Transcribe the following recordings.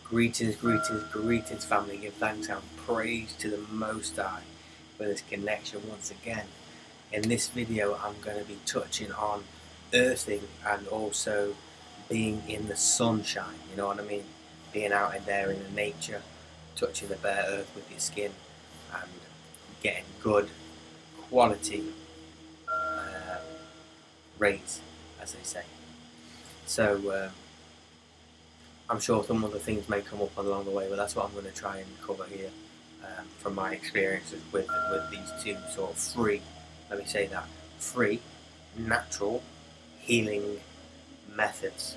Greetings, greetings, greetings, family. Give thanks and praise to the Most High for this connection once again. In this video, I'm going to be touching on earthing and also being in the sunshine. You know what I mean? Being out in there in the nature, touching the bare earth with your skin, and getting good quality rays, as they say. So. I'm sure some other things may come up along the way, but that's what I'm going to try and cover here from my experiences with these two sort of free, let me say that, free, natural healing methods.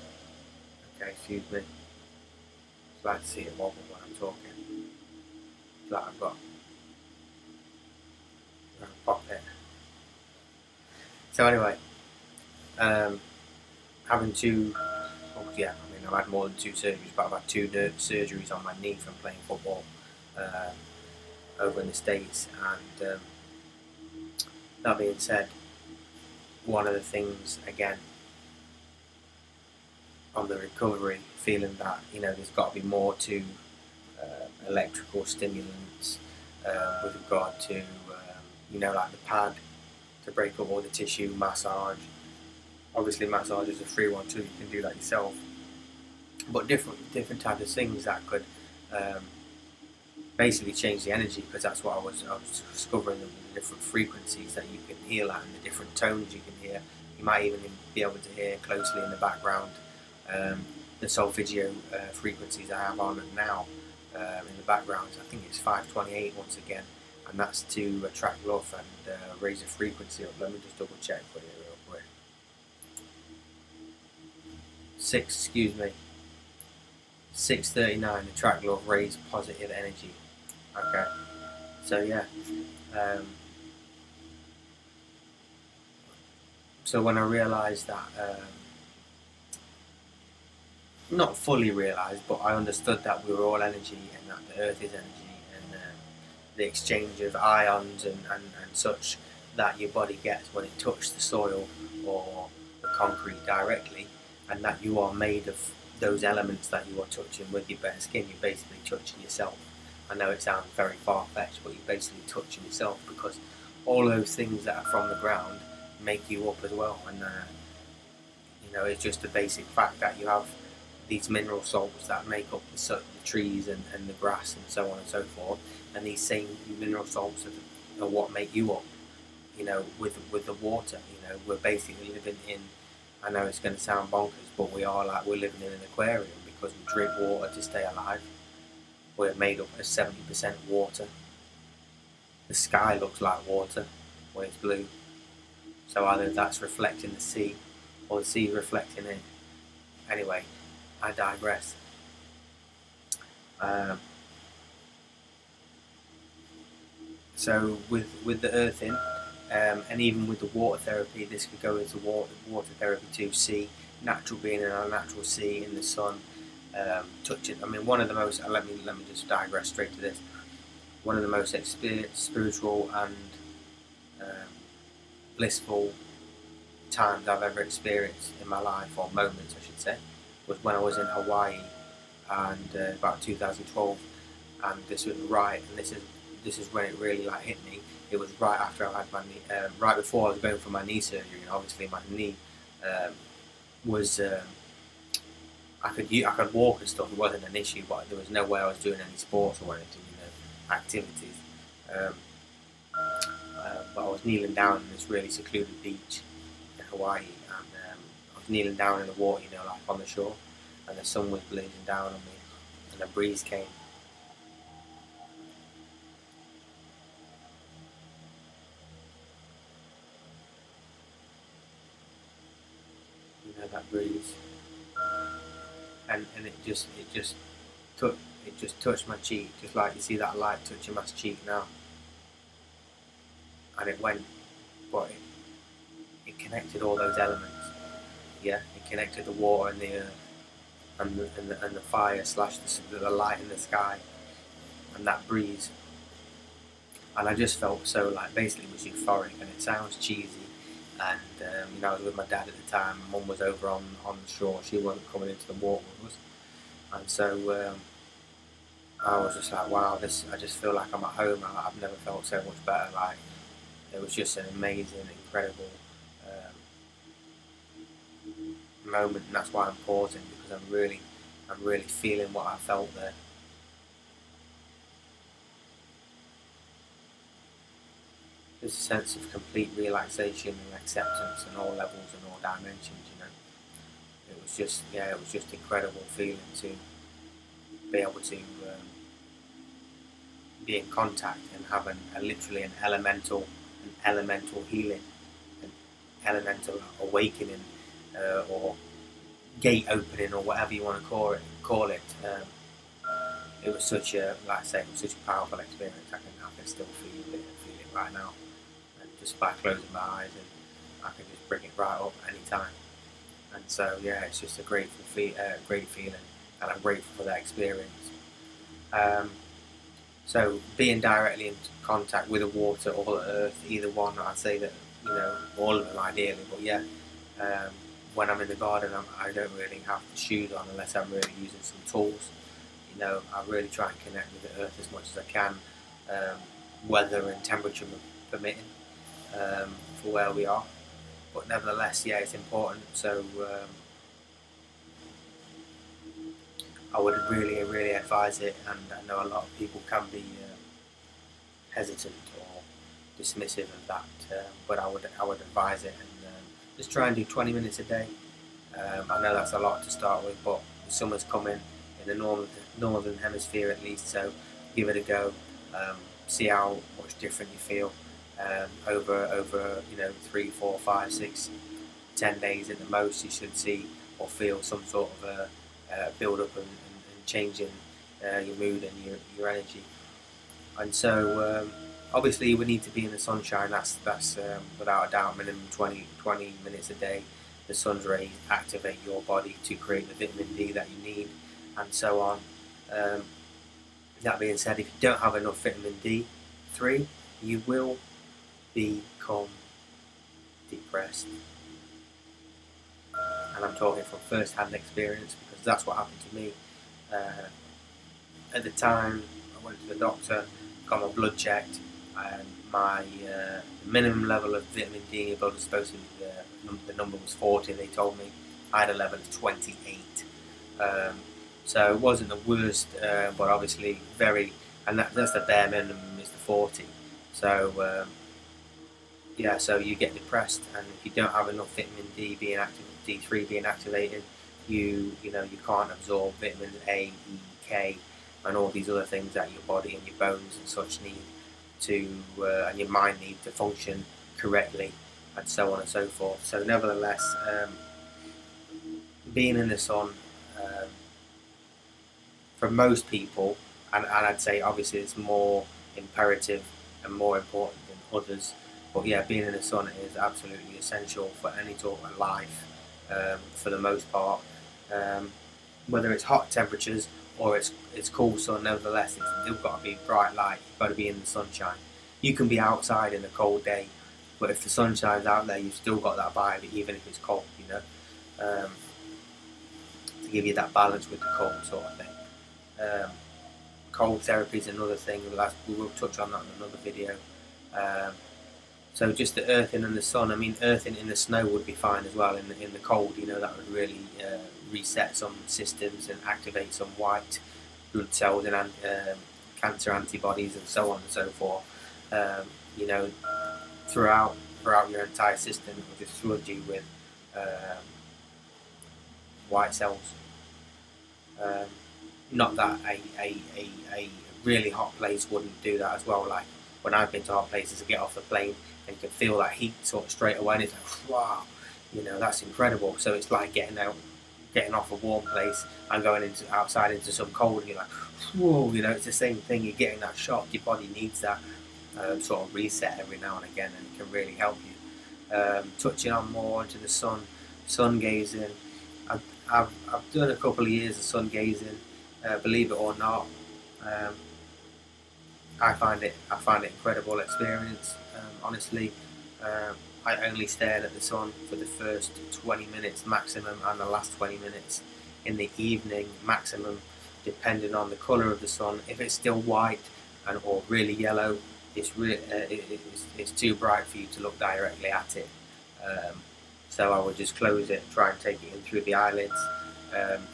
Okay, excuse me. It's like to see it wobble when I'm talking. It's like I've got a pop it. So anyway, having two, I've had more than two surgeries, but I've had two surgeries on my knee from playing football over in the States. And that being said, one of the things, again, on the recovery, feeling that, there's got to be more to electrical stimulants with regard to, like the pad to break up all the tissue, massage. Obviously, massage is a free one too, you can do that yourself. But different types of things that could basically change the energy, because that's what I was discovering, the different frequencies that you can hear at and the different tones you can hear. You might even be able to hear closely in the background the solfeggio frequencies I have on now in the background. I think it's 528 once again, and that's to attract love and raise the frequency up. Let me just double check for you real quick. 639, attract love, raise positive energy. Okay, so yeah. So when I realised that, not fully realised, but I understood that we were all energy and that the earth is energy, and the exchange of ions and such that your body gets when it touches the soil or the concrete directly, and that you are made of those elements that you are touching with your bare skin. You're basically touching yourself. I know it sounds very far-fetched, but you're basically touching yourself, because all those things that are from the ground make you up as well. And it's just a basic fact that you have these mineral salts that make up the trees and the grass and so on and so forth, and these same mineral salts are what make you up. With the water, we're basically living in, I know it's going to sound bonkers, but we're living in an aquarium, because we drink water to stay alive. We're made up of 70% water. The sky looks like water when it's blue. So either that's reflecting the sea or the sea reflecting it. Anyway, I digress. So with the earthing, and even with the water therapy, this could go into water therapy too. Sea, natural, being in a natural sea in the sun, touching. One of the most. Let me just digress straight to this. One of the most spiritual and blissful times I've ever experienced in my life, or moments I should say, was when I was in Hawaii, and about 2012, and this was this is when it really hit me. It was right after I had my knee, right before I was going for my knee surgery, and obviously my knee was. I could walk and stuff. It wasn't an issue, but there was no way I was doing any sports or anything, activities. But I was kneeling down in this really secluded beach in Hawaii, and I was kneeling down in the water, on the shore, and the sun was blazing down on me, and a breeze came. That breeze, and it just touched my cheek, just like you see that light touching my cheek now, and it went, but it connected all those elements. Yeah, it connected the water and the earth, and the fire / the light in the sky, and that breeze, and I just felt so basically it was euphoric, and it sounds cheesy. And I was with my dad at the time. Mum was over on the shore. She wasn't coming into the water with us, and so I was just like, wow, this. I just feel like I'm at home. I've never felt so much better. Like it was just an amazing, incredible moment, and that's why I'm pausing because I'm really feeling what I felt there. There's a sense of complete relaxation and acceptance on all levels and all dimensions. It was just, yeah, it was just incredible feeling to be able to be in contact and have literally an elemental healing, an elemental awakening, or gate opening, or whatever you want to call it. It was such a, like I say, it was such a powerful experience. I can still feel it right now, and just by closing my eyes, and I can just bring it right up anytime. And so, yeah, it's just a great feeling, and I'm grateful for that experience. Um, so, being directly in contact with the water or the earth, either one, I'd say that all of them ideally. But yeah, um, when I'm in the garden, I don't really have the shoes on unless I'm really using some tools. I really try and connect with the earth as much as I can, um, weather and temperature permitting, for where we are. But nevertheless, yeah, it's important. So I would really advise it, and I know a lot of people can be hesitant or dismissive of that, but I would advise it, and just try and do 20 minutes a day. I know that's a lot to start with, but the summer's coming in the northern hemisphere at least, so give it a go. See how much different you feel over 3, 4, 5, 6, 10 days at the most. You should see or feel some sort of build up and change in your mood and your energy. And so obviously we need to be in the sunshine. That's without a doubt minimum 20 minutes a day. The sun's rays activate your body to create the vitamin D that you need, and so on. Um, that being said, if you don't have enough vitamin D3, you will become depressed. And I'm talking from first-hand experience because that's what happened to me. Uh, at the time, I went to the doctor, got my blood checked, and my minimum level of vitamin D in your blood was supposed to be, the number was 40. They told me I had a level of 28. So it wasn't the worst, but obviously and that's the bare minimum is the 40. So yeah, so you get depressed, and if you don't have enough vitamin D3 being activated, you can't absorb vitamins A, E, K, and all these other things that your body and your bones and such need and your mind need to function correctly, and so on and so forth. So nevertheless, being in the sun, um, for most people, and I'd say obviously it's more imperative and more important than others, but yeah, being in the sun is absolutely essential for any sort of life, for the most part. Um, Whether it's hot temperatures or it's cool sun, nevertheless, it's still got to be bright light. You've got to be in the sunshine. You can be outside in a cold day, but if the sun shines out there, you've still got that vibe, even if it's cold. To give you that balance with the cold sort of thing. Um, Cold therapy is another thing. We will touch on that in another video. Um, so just the earthing and the sun. I mean, earthing in the snow would be fine as well. In the cold, that would really reset some systems and activate some white blood cells and cancer antibodies and so on and so forth. You know, throughout your entire system, it will just flood you with white cells. Not that a really hot place wouldn't do that as well. Like when I've been to hot places, I get off the plane and you can feel that heat sort of straight away, and it's like, wow, that's incredible. So it's like getting off a warm place and going outside into some cold, and you're like, whoa, it's the same thing. You're getting that shock. Your body needs that sort of reset every now and again, and it can really help you. Touching on more into the sun gazing. I've done a couple of years of sun gazing. Believe it or not, I find it incredible experience. Honestly, I only stared at the sun for the first 20 minutes maximum, and the last 20 minutes in the evening maximum. depending on the colour of the sun. If it's still white or really yellow, it's too bright for you to look directly at it. So I would just close it and try and take it in through the eyelids.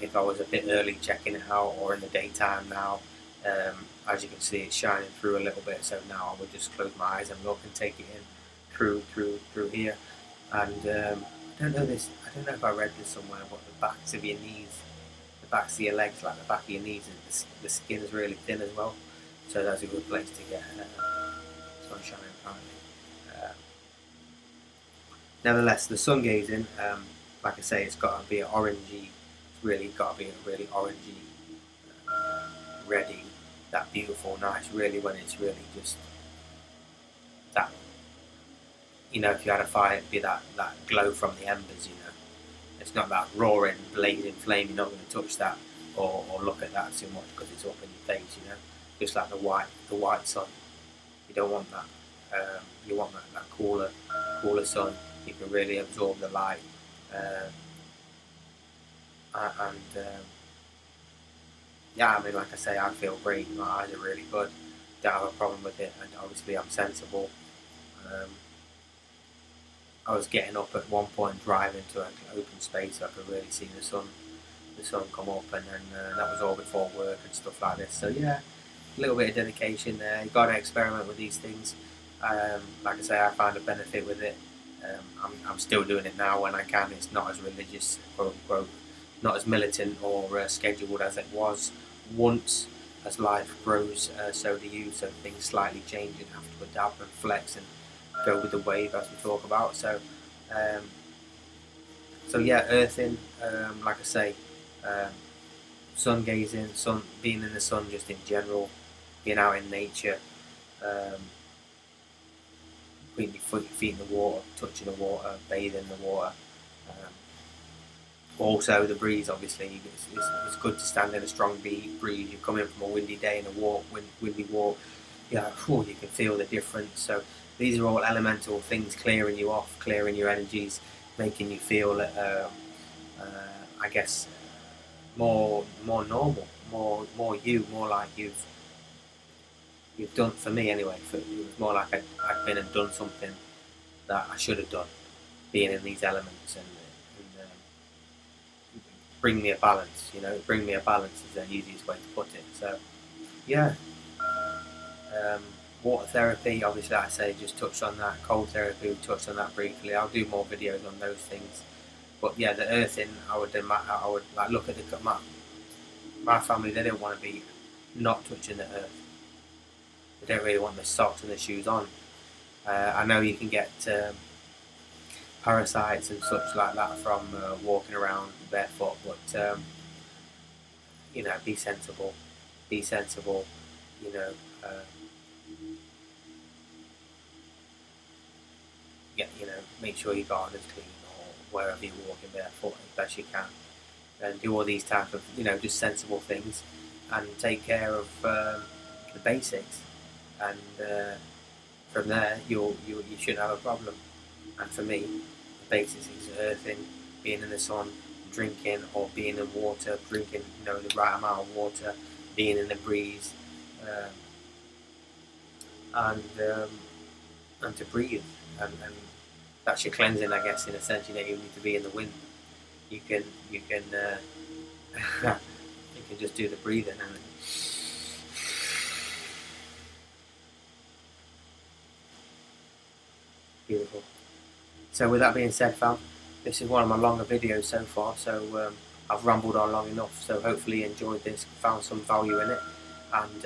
If I was a bit early checking it out, or in the daytime now, as you can see, it's shining through a little bit. So now I would just close my eyes and look and take it in through here. And I don't know if I read this somewhere, but the backs of your knees, the backs of your legs, like the back of your knees, the skin is really thin as well. So that's a good place to get sunshine apparently. Nevertheless, the sun gazing, like I say, it's got to be an orangey. It's really got to be a really orangey, reddy, that beautiful, nice. Really, when it's really just that. You know, if you had a fire, it'd be that glow from the embers. You know, it's not that roaring, blazing flame. You're not going to touch that or look at that too much because it's up in your face. You know, just like the white sun. You don't want that. You want that cooler sun. You can really absorb the light, yeah, I mean, like I say, I feel great. My eyes are really good. Don't have a problem with it, and obviously I'm sensible. I was getting up at one point, driving to an open space so I could really see the sun come up, and then that was all before work and stuff like this. So yeah, a little bit of dedication there. You've got to experiment with these things. Like I say, I find a benefit with it. I'm still doing it now when I can. It's not as religious, quote unquote, not as militant or scheduled as it was once. As life grows, so do you. So things slightly change and have to adapt and flex and go with the wave, as we talk about. So yeah, earthing. Like I say, sun gazing, being in the sun, just in general, being out in nature. Putting your feet in the water, touching the water, bathing in the water. Also the breeze, obviously, it's good to stand in a strong breeze. You come in from a windy day and windy walk, yeah, you can feel the difference. So these are all elemental things clearing you off, clearing your energies, making you feel, I guess, more normal, more you, more like you've done, for me anyway. It was more like I'd been and done something that I should have done, being in these elements, and bring me a balance. You know, bring me a balance is the easiest way to put it. So yeah, water therapy, obviously, like I say, just touched on that. Cold therapy, we touched on that briefly. I'll do more videos on those things. But yeah, the earthing, I would like look at my family. They don't want to be not touching the earth. They don't really want the socks and the shoes on. I know you can get parasites and such like that from walking around barefoot, but you know, be sensible. You know, you know, make sure your garden is clean, or wherever you're walking barefoot as best you can, and do all these type of, you know, just sensible things, and take care of the basics. And from there, you shouldn't have a problem. And for me, the basics is earthing, being in the sun, drinking, or being in water, drinking, you know, the right amount of water, being in the breeze, and to breathe, and that's your cleansing, I guess, in a sense. You know, you need to be in the wind. You can you can just do the breathing, and beautiful. So with that being said, fam, this is one of my longer videos so far, so I've rambled on long enough, so hopefully you enjoyed this, found some value in it, and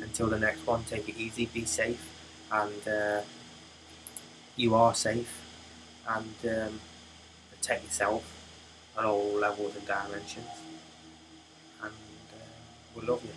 until the next one, take it easy, be safe, and you are safe, and protect yourself on all levels and dimensions, and we love you.